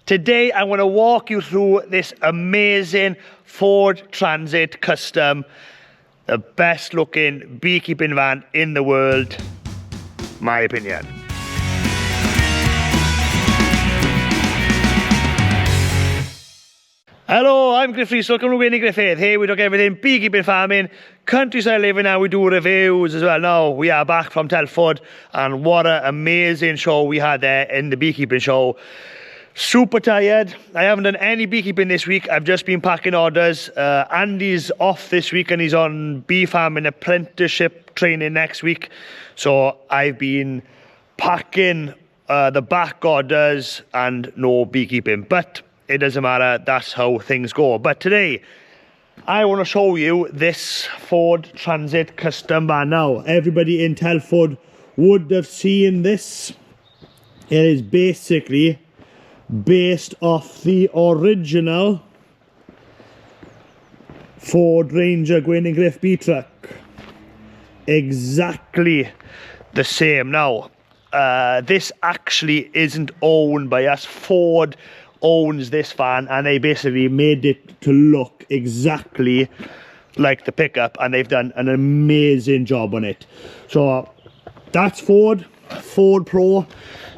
Today I want to walk you through this amazing Ford Transit Custom, the best looking beekeeping van in the world, my opinion. Hello, I'm Griff Rees, welcome to Winnie Griffith. Here we talk everything beekeeping, farming, countryside living, and we do reviews as well. Now we are back from Telford, and what an amazing show we had there in the beekeeping show. Super tired. I haven't done any beekeeping this week. I've just been packing orders. Andy's off this week and he's on bee farming apprenticeship training next week. So I've been packing the back orders and no beekeeping. But it doesn't matter, that's how things go. But today, I want to show you this Ford Transit Custom van. Now, everybody in Telford would have seen this. It is basically based off the original Ford Ranger Gwyn and Griff B truck. Exactly the same. Now, this actually isn't owned by us. Ford owns this van and they basically made it to look exactly like the pickup, and they've done an amazing job on it. So that's Ford Pro.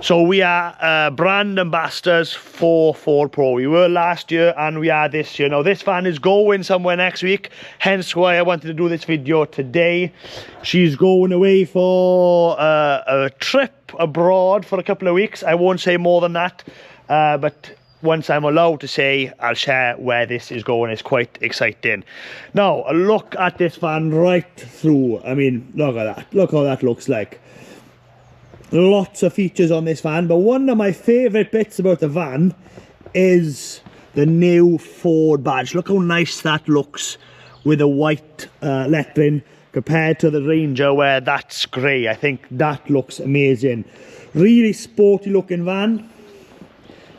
So we are brand ambassadors for Ford Pro. We were last year and we are this year. Now this van is going somewhere next week, hence why I wanted to do this video today. She's going away for a trip abroad for a couple of weeks. I won't say more than that, but once I'm allowed to say, I'll share where this is going. It's quite exciting. Now, a look at this van right through. I mean, look at that. Look how that looks like. Lots of features on this van, but one of my favourite bits about the van is the new Ford badge. Look how nice that looks with the white lettering compared to the Ranger where that's grey. I think that looks amazing. Really sporty looking van.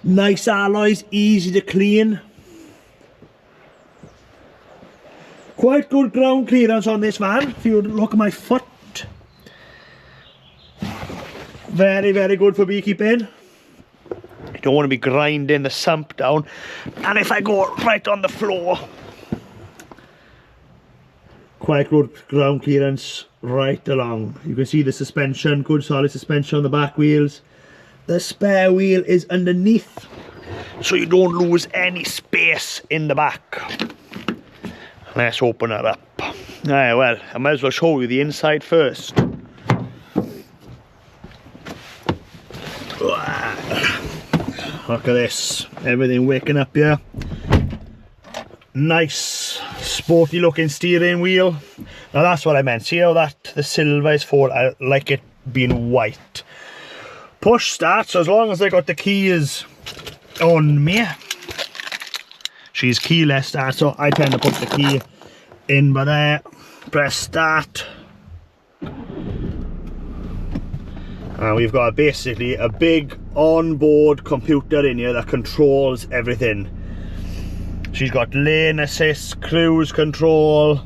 Nice alloys, easy to clean. Quite good ground clearance on this van. If you look at my foot. Very, very good for beekeeping. You don't want to be grinding the sump down. And if I go right on the floor, quite good ground clearance right along. You can see the suspension, good solid suspension on the back wheels. The spare wheel is underneath, so you don't lose any space in the back. Let's open it up. Alright, well, I might as well show you the inside first. Look at this, everything waking up here. Nice, sporty looking steering wheel. Now that's what I meant. See how that the silver is for? I like it being white. Push start, so as long as I got the keys on me, she's keyless start, so I tend to put the key in by there, press start, and we've got basically a big onboard computer in here that controls everything. She's got lane assist, cruise control,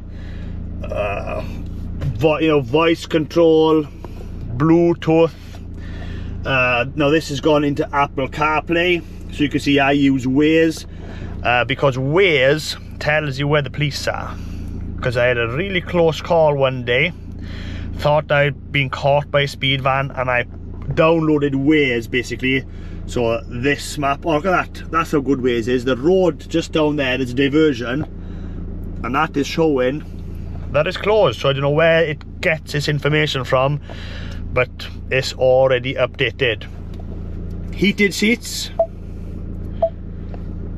voice control, Bluetooth. Now this has gone into Apple CarPlay, so you can see I use Waze because Waze tells you where the police are. Because I had a really close call one day, thought I'd been caught by a speed van, and I downloaded Waze basically. So this map, oh look at that, that's how good Waze is. The road just down there is a diversion, and that is showing that it's closed. So I don't know where it gets its information from, but it's already updated. Heated seats,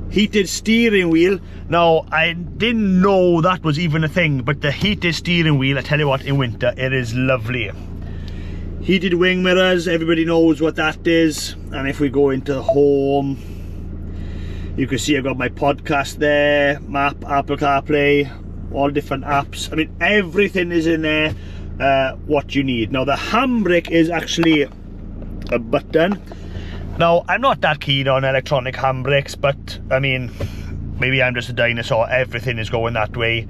heated steering wheel. Now I didn't know that was even a thing, but the heated steering wheel, I tell you what, in winter it is lovely. Heated wing mirrors, everybody knows what that is. And if we go into home, you can see I've got my podcast there, map, Apple CarPlay, all different apps. I mean, everything is in there. What you need. Now the handbrake is actually a button. Now I'm not that keen on electronic handbrakes, but I mean, maybe I'm just a dinosaur. Everything is going that way.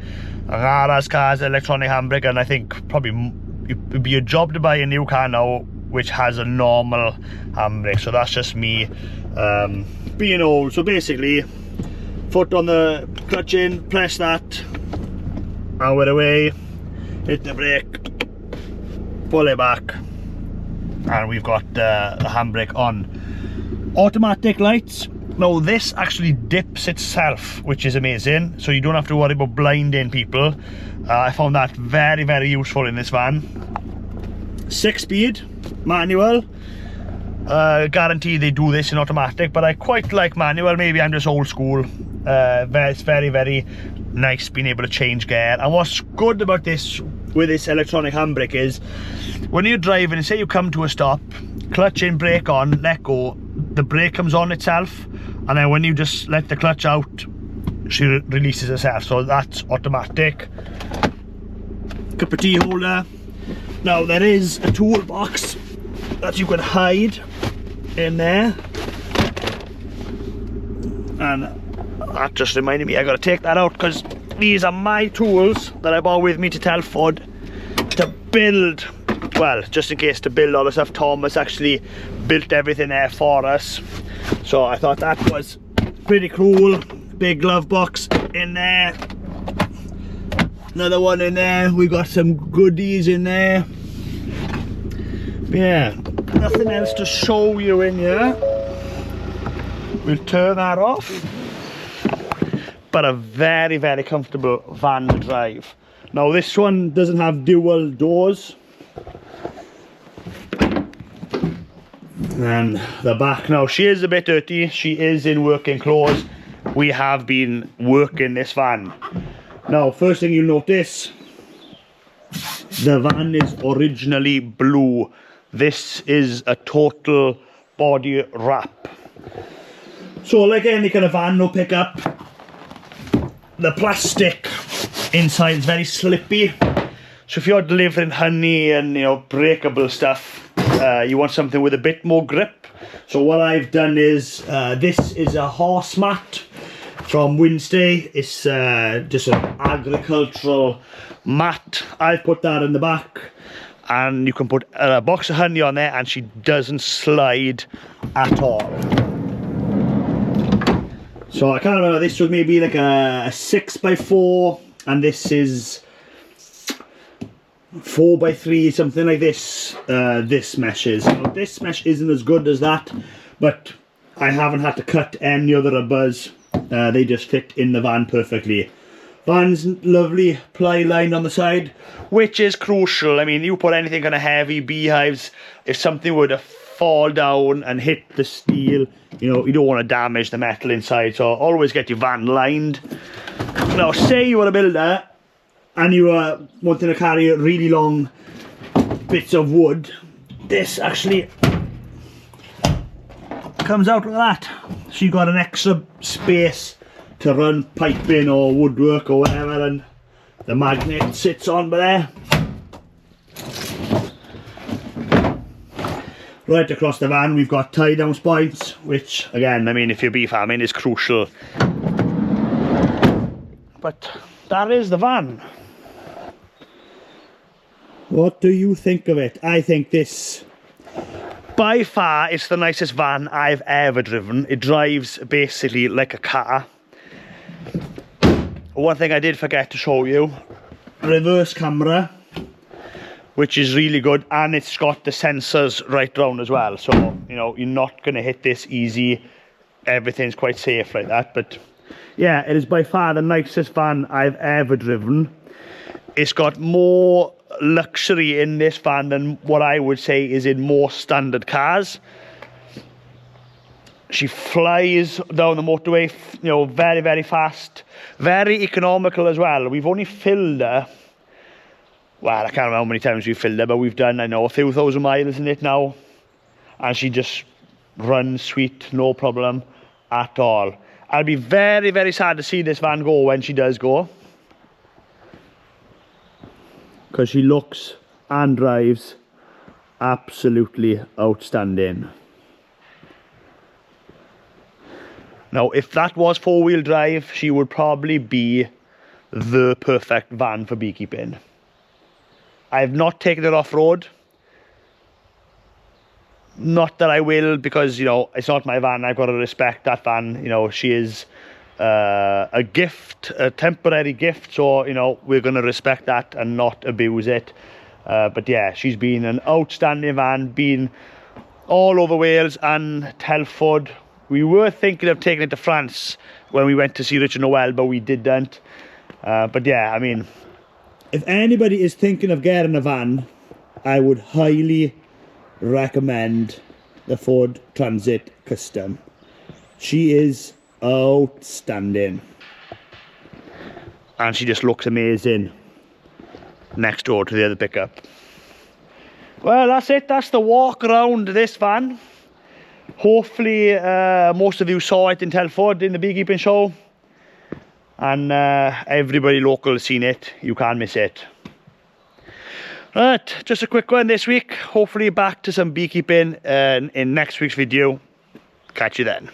Rara's car's electronic handbrake, and I think probably it'd be a job to buy a new car now which has a normal handbrake. So that's just me Being old, so basically foot on the clutch in, press that, and we're away, hit the brake, pull it back, and we've got the handbrake on. Automatic lights. Now this actually dips itself, which is amazing, so you don't have to worry about blinding people. I found that very, very useful in this van. 6-speed manual. Guarantee they do this in automatic, but I quite like manual. Maybe I'm just old school. It's very, very nice being able to change gear. And what's good about this with this electronic handbrake is when you're driving and say you come to a stop, clutch in, brake on, let go, the brake comes on itself, and then when you just let the clutch out, she releases herself. So that's automatic. Cup of tea holder. Now there is a toolbox that you can hide in there, and that just reminded me I gotta take that out, because these are my tools that I brought with me to Telford to build, well, just in case, to build all the stuff. Thomas actually built everything there for us, so I thought that was pretty cool. Big glove box in there, another one in there, we got some goodies in there. Yeah, nothing else to show you in here. We'll turn that off. But a very, very comfortable van to drive. Now this one doesn't have dual doors. And the back, now she is a bit dirty, she is in working clothes. We have been working this van. Now first thing you'll notice, the van is originally blue. This is a total body wrap. So like any kind of van, no pickup, the plastic inside is very slippy. So if you're delivering honey and, you know, breakable stuff, you want something with a bit more grip. So what I've done is, this is a horse mat from Wednesday. It's just an agricultural mat. I've put that in the back, and you can put a box of honey on there and she doesn't slide at all. So I can't remember, this was maybe like a 6x4, and this is 4x3, something like this. This mesh is. Now, this mesh isn't as good as that, but I haven't had to cut any other rubbers. They just fit in the van perfectly. Van's lovely ply line on the side, which is crucial. I mean, you put anything kind of heavy, beehives, if something were to fall down and hit the steel, you know, you don't want to damage the metal inside, so always get your van lined. Now say you were a builder and you are wanting to carry really long bits of wood, this actually comes out like that, so you got an extra space to run piping or woodwork or whatever, and the magnet sits on there. Right across the van we've got tie down points, which again, I mean, if you're bee farming, is crucial. But that is the van. What do you think of it? I think this, by far, is the nicest van I've ever driven. It drives basically like a car. One thing I did forget to show you, reverse camera, which is really good, and it's got the sensors right round as well, so you know, you're not going to hit this easy. Everything's quite safe like that. But yeah, it is by far the nicest van I've ever driven. It's got more luxury in this van than what I would say is in most standard cars. She flies down the motorway, you know, very, very fast, very economical as well. We've only filled her, well, I can't remember how many times we've filled her, but we've done, I know, a few thousand miles in it now, and she just runs sweet, no problem at all. I'll be very, very sad to see this van go when she does go, because she looks and drives absolutely outstanding. Now, if that was four-wheel drive, she would probably be the perfect van for beekeeping. I have not taken it off-road. Not that I will, because, you know, it's not my van. I've got to respect that van. You know, she is a gift, a temporary gift, so, you know, we're going to respect that and not abuse it. But yeah, she's been an outstanding van, been all over Wales and Telford. We were thinking of taking it to France when we went to see Richard Noel, but we didn't. But yeah, I mean, if anybody is thinking of getting a van, I would highly recommend the Ford Transit Custom. She is outstanding, and she just looks amazing next door to the other pickup. Well, that's it. That's the walk around this van. Hopefully most of you saw it in Telford in the beekeeping show, and everybody local has seen it. You can't miss it. Right, just a quick one this week. Hopefully back to some beekeeping in next week's video. Catch you then.